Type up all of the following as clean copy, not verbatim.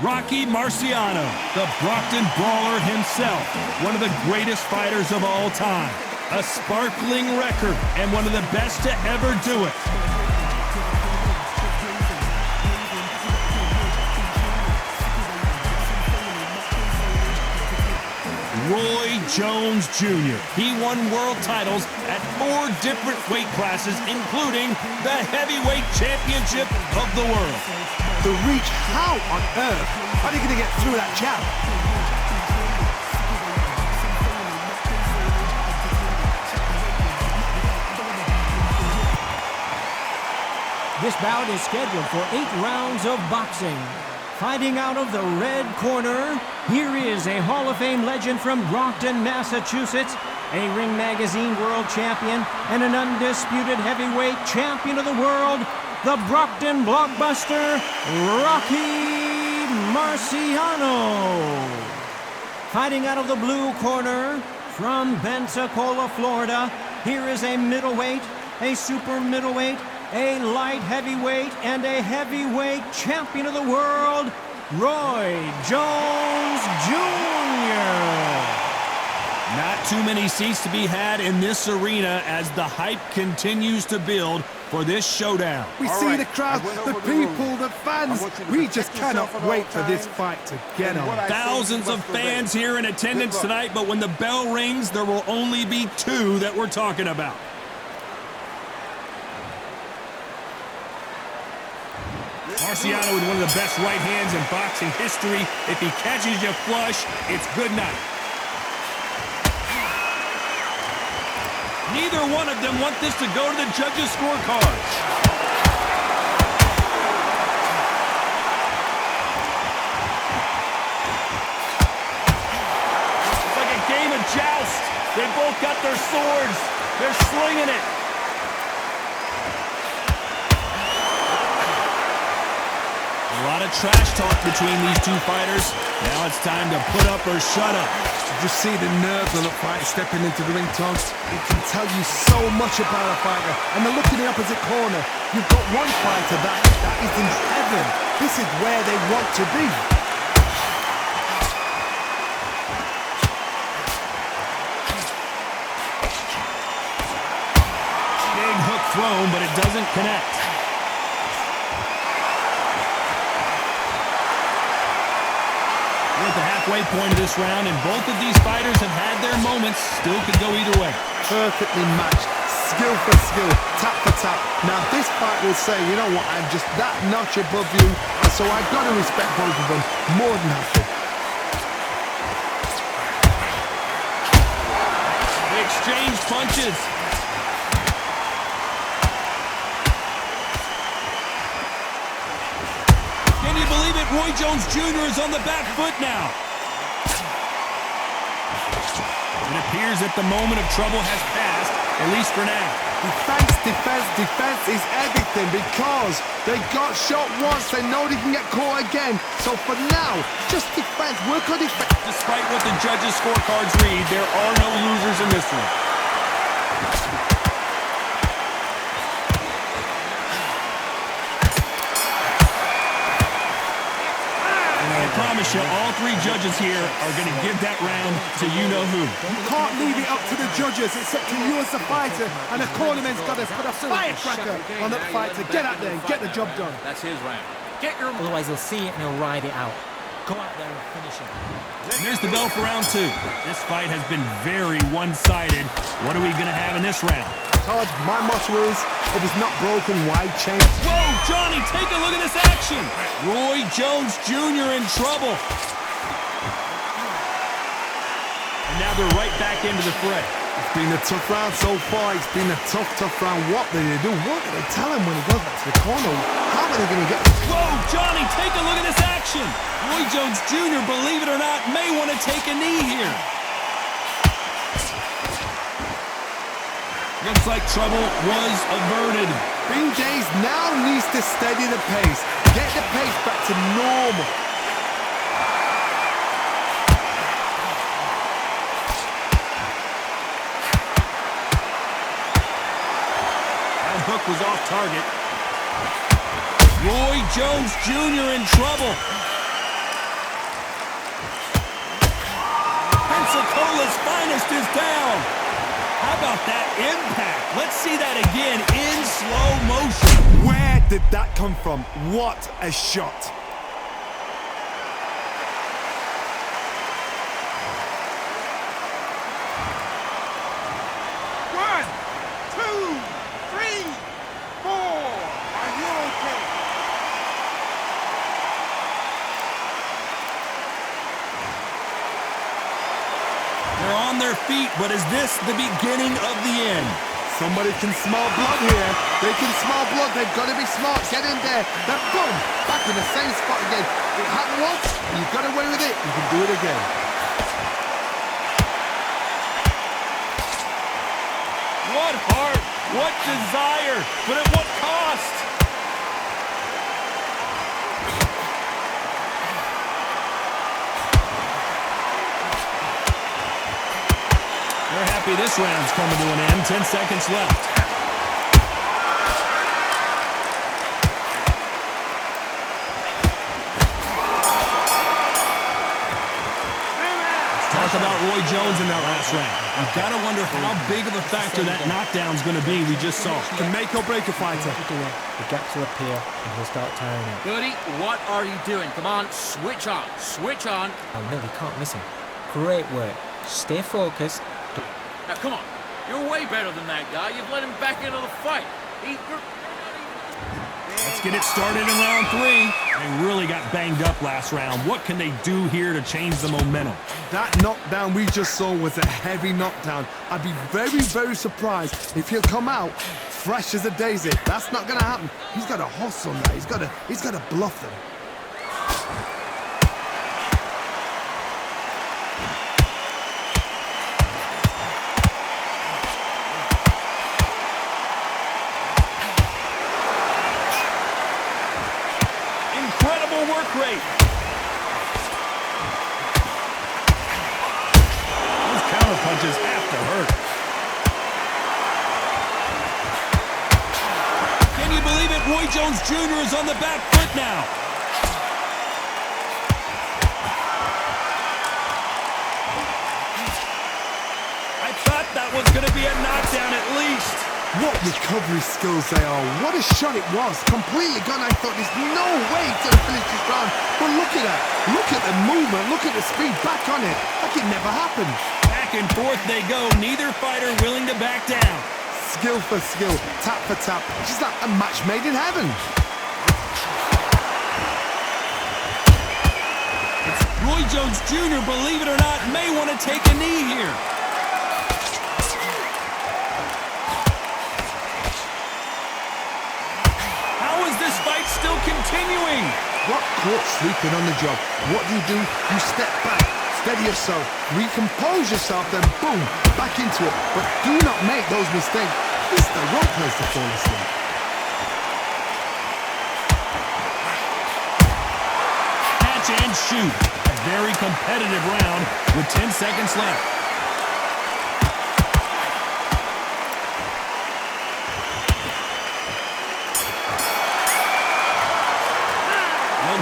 Rocky Marciano, the Brockton Brawler himself, one of the greatest fighters of all time. A sparkling record and one of the best to ever do it. Roy Jones Jr. He won world titles at 4 different weight classes, including the heavyweight championship of the world. The reach, how on earth are they going to get through that jab? This bout is scheduled for 8 rounds of boxing. Fighting out of the red corner, here is a Hall of Fame legend from Brockton, Massachusetts, a Ring Magazine world champion, and an undisputed heavyweight champion of the world, the Brockton blockbuster, Rocky Marciano. Fighting out of the blue corner, from Pensacola, Florida, here is a middleweight, a super middleweight, a light heavyweight, and a heavyweight champion of the world, Roy Jones Jr. Not too many seats to be had in this arena as the hype continues to build for this showdown. We see the crowd, the people, the fans. We just cannot wait for this fight to get on. Thousands of fans here in attendance tonight, but when the bell rings, there will only be 2 that we're talking about. Marciano with one of the best right hands in boxing history. If he catches you flush, it's good night. Neither one of them want this to go to the judges' scorecards. It's like a game of joust. They both got their swords. They're slinging it. A lot of trash talk between these 2 fighters. Now it's time to put up or shut up. You just see the nerves of the fight stepping into the ring, Tom. It can tell you so much about a fighter. And the look in the opposite corner. You've got one fighter that is in heaven. This is where they want to be. Big hook thrown, but it doesn't connect. We're at the halfway point of this round, and both of these fighters have had their moments. Still could go either way. Perfectly matched, skill for skill, tap for tap. Now this fight will say, you know what, I'm just that notch above you, and so I've got to respect both of them more than happy. They exchange punches. Can you believe it? Roy Jones Jr. is on the back foot now. It appears that the moment of trouble has passed, at least for now. Defense, defense, defense is everything because they got shot once. They know they can get caught again. So for now, just defense, work on defense. Despite what the judges' scorecards read, there are no losers in this one. I promise you, all 3 judges here are going to give that round to you-know-who. You can't leave it up to the judges. It's up to you as the fighter. And the cornerman's got to put a firecracker on that fight to get out there and get the job done. That's his round. Get your... Otherwise, he'll see it and he'll ride it out. Go out there and finish it. And there's the bell for round 2. This fight has been very one-sided. What are we going to have in this round? Todd, my motto is, if it's not broken, why change? Whoa, Johnny, take a look at this action. Roy Jones Jr. in trouble. And now they're right back into the fray. It's been a tough round so far. It's been a tough round. What do they do? What do they tell him when he goes back to the corner? How are they going to get... Whoa, Johnny, take a look at this action. Roy Jones Jr., believe it or not, may want to take a knee here. Looks like trouble was averted. Bing Days now needs to steady the pace. Get the pace back to normal. That hook was off target. Roy Jones Jr. in trouble. his finest is down. How about that impact? Let's see that again in slow motion. Where did that come from? What a shot. They're on their feet, but is this the beginning of the end? Somebody can smell blood here. They can smell blood. They've got to be smart. Get in there. Then boom, back in the same spot again. It happened once. You got away with it. You can do it again. What heart, what desire, but at what cost? They're happy this round's coming to an end. 10 seconds left. Talk about Roy Jones in that last round. I've got to wonder how big of a factor that knockdown's going to be we just saw. Can make or break a fighter. The gaps will appear and he'll start tiring out. Birdie, what are you doing? Come on, switch on. Switch on. Oh no, you can't miss him. Great work. Stay focused. Now, come on. You're way better than that guy. You've let him back into the fight. Let's get it started in round 3. They really got banged up last round. What can they do here to change the momentum? That knockdown we just saw was a heavy knockdown. I'd be very, very surprised if he'll come out fresh as a daisy. That's not going to happen. He's got to hustle now. He's got to bluff them. Incredible work rate. Those counter punches have to hurt. Can you believe it? Roy Jones Jr. is on the back foot now. I thought that was going to be a knockdown at least. What recovery skills they are. What a shot it was. Completely gone. I thought there's no way to finish this round. But look at that. Look at the movement. Look at the speed. Back on it. Like it never happened. Back and forth they go. Neither fighter willing to back down. Skill for skill. Tap for tap. Just like a match made in heaven. Roy Jones Jr., believe it or not, may want to take a knee here. This fight still continuing. Got caught sleeping on the job. What do? You step back, steady yourself, recompose yourself, then boom, back into it. But do not make those mistakes. This is the wrong place to fall asleep. Catch and shoot. A very competitive round with 10 seconds left.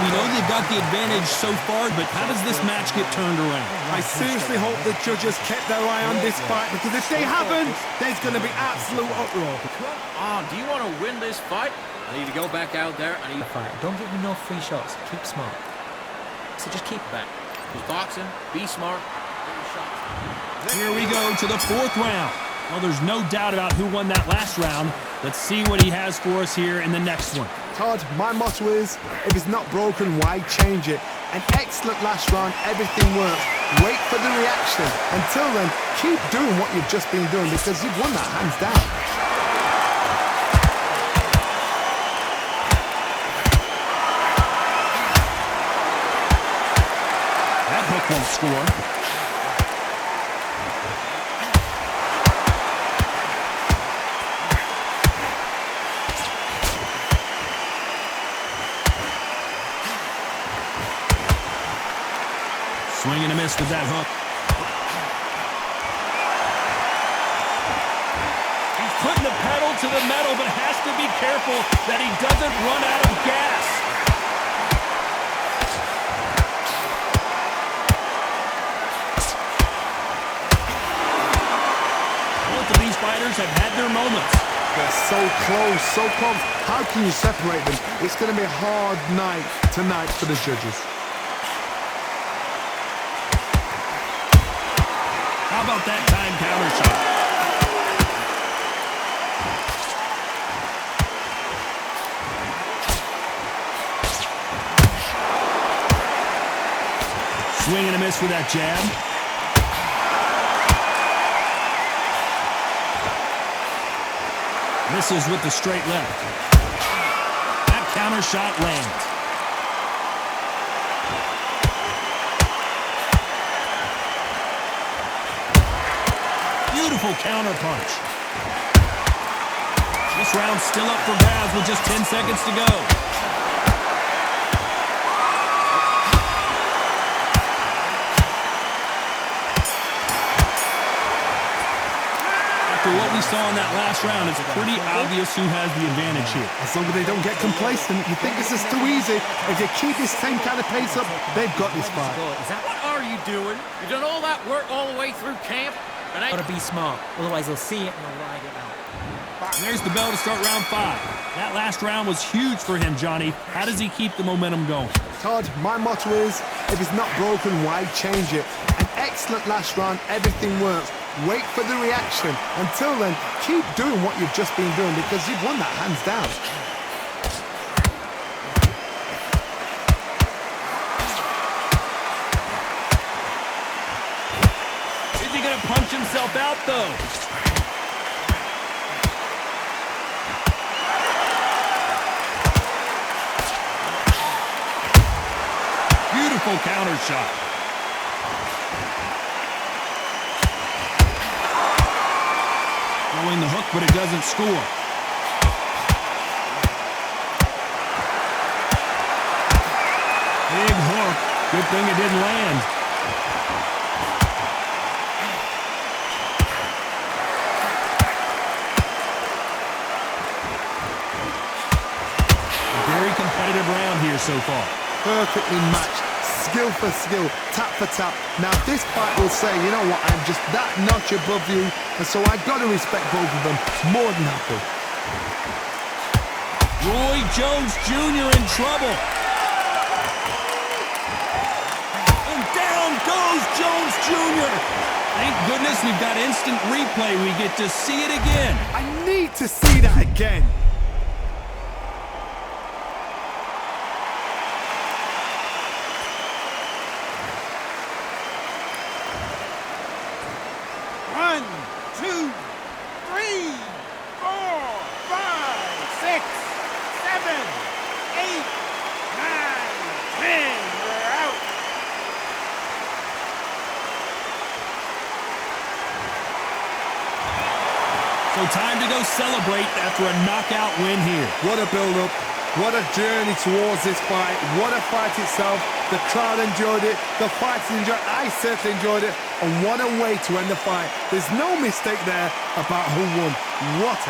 We know they've got the advantage so far, but how does this match get turned around? I seriously hope the judges kept their eye on this fight, because if they haven't, there's going to be absolute uproar. Come on, do you want to win this fight? I need to go back out there. I need The fight. Don't give me no free shots. Keep smart. So just keep back. Just boxing, be smart, get your shots. Here we go to the 4th round. Well, there's no doubt about who won that last round. Let's see what he has for us here in the next one. Todd, my motto is, if it's not broken, why change it? An excellent last round, everything works. Wait for the reaction. Until then, keep doing what you've just been doing, because you've won that hands down. That hook won't score. Swing and a miss with that hook. He's putting the pedal to the metal, but has to be careful that he doesn't run out of gas. have had their moments. They're so close, so close. How can you separate them? It's going to be a hard night tonight for the judges. How about that time counter shot? Swing and a miss with that jab. Misses with the straight left. That counter shot lands. Beautiful counter punch. This round's still up for grabs with just 10 seconds to go. After what we saw in that last round, it's pretty obvious who has the advantage here. As long as they don't get complacent, you think this is too easy. If they keep this same kind of pace up, they've got this fight. What are you doing? You done all that work all the way through camp? And Gotta be smart, otherwise they'll see it and they'll ride it out. And there's the bell to start round 5. That last round was huge for him, Johnny. How does he keep the momentum going? Todd, my motto is, if it's not broken, why change it? An excellent last round, everything works. Wait for the reaction. Until then, keep doing what you've just been doing because you've won that hands down. Is he going to punch himself out, though? Beautiful counter shot. Throwing the hook, but it doesn't score. Big hook. Good thing it didn't land. Very competitive round here so far. Perfectly matched. Skill for skill, tap for tap. Now this fight will say, you know what, I'm just that notch above you, and so I got to respect both of them more than happy. Roy Jones Jr. in trouble. And down goes Jones Jr. Thank goodness we've got instant replay. We get to see it again. I need to see that again. So time to go celebrate after a knockout win here. What a build-up. What a journey towards this fight. What a fight itself. The crowd enjoyed it. The fighters enjoyed it. I certainly enjoyed it. And what a way to end the fight. There's no mistake there about who won. What a